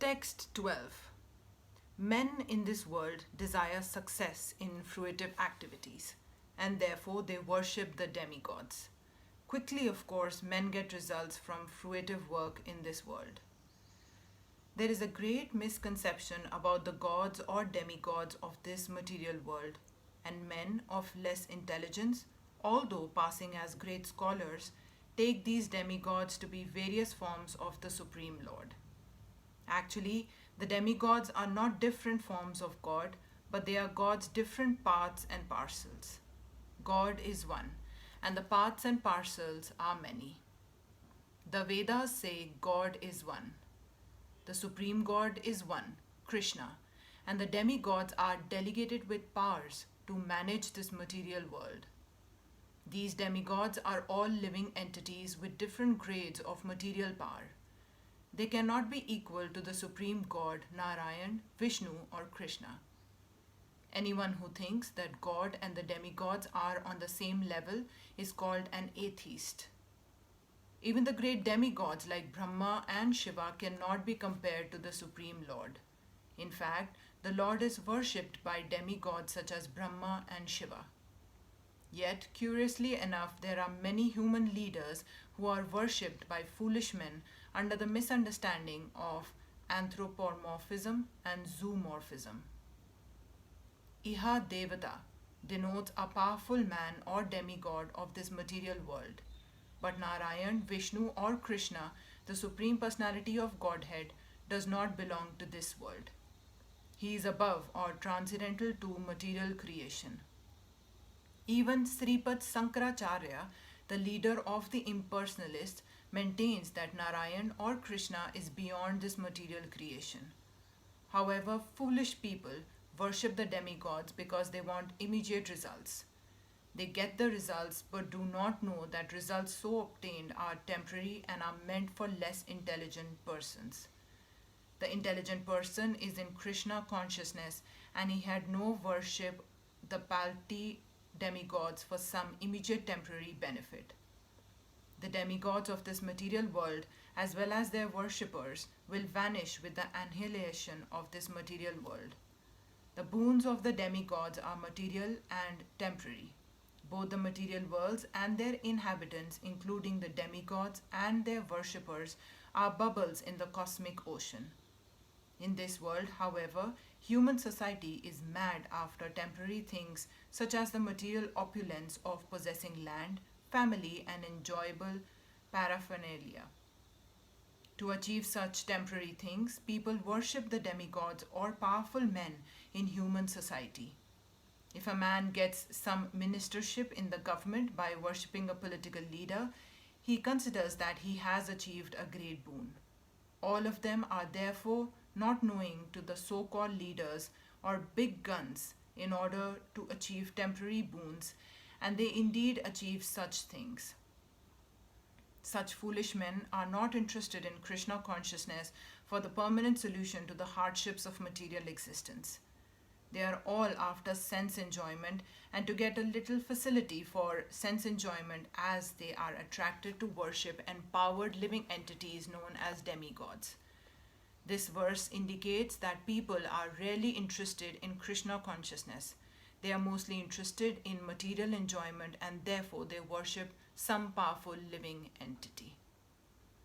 Text 12. Men in this world desire success in fruitive activities, and therefore they worship the demigods. Quickly, of course, men get results from fruitive work in this world. There is a great misconception about the gods or demigods of this material world, and men of less intelligence, although passing as great scholars, take these demigods to be various forms of the Supreme Lord. Actually, the demigods are not different forms of God, but they are God's different parts and parcels. God is one, and the parts and parcels are many. The Vedas say God is one. The Supreme God is one, Krishna, and the demigods are delegated with powers to manage this material world. These demigods are all living entities with different grades of material power. They cannot be equal to the Supreme God, Narayan, Vishnu, or Krishna. Anyone who thinks that God and the demigods are on the same level is called an atheist. Even the great demigods like Brahma and Shiva cannot be compared to the Supreme Lord. In fact, the Lord is worshipped by demigods such as Brahma and Shiva. Yet, curiously enough, there are many human leaders who are worshipped by foolish men under the misunderstanding of anthropomorphism and zoomorphism. Iha Devata denotes a powerful man or demigod of this material world. But Narayan, Vishnu, or Krishna, the Supreme Personality of Godhead, does not belong to this world. He is above or transcendental to material creation. Even Sripad Sankaracharya, the leader of the impersonalists, maintains that Narayan or Krishna is beyond this material creation. However, foolish people worship the demigods because they want immediate results. They get the results but do not know that results so obtained are temporary and are meant for less intelligent persons. The intelligent person is in Krishna consciousness and he had no worship the palti demigods for some immediate temporary benefit. The demigods of this material world, as well as their worshippers, will vanish with the annihilation of this material world. The boons of the demigods are material and temporary. Both the material worlds and their inhabitants, including the demigods and their worshippers, are bubbles in the cosmic ocean. In this world, however, human society is mad after temporary things such as the material opulence of possessing land, family, and enjoyable paraphernalia. To achieve such temporary things, people worship the demigods or powerful men in human society. If a man gets some ministership in the government by worshipping a political leader, he considers that he has achieved a great boon. All of them are therefore not knowing to the so-called leaders or big guns in order to achieve temporary boons, and they indeed achieve such things. Such foolish men are not interested in Krishna consciousness for the permanent solution to the hardships of material existence. They are all after sense enjoyment and to get a little facility for sense enjoyment as they are attracted to worship empowered living entities known as demigods. This verse indicates that people are rarely interested in Krishna consciousness. They are mostly interested in material enjoyment and therefore they worship some powerful living entity.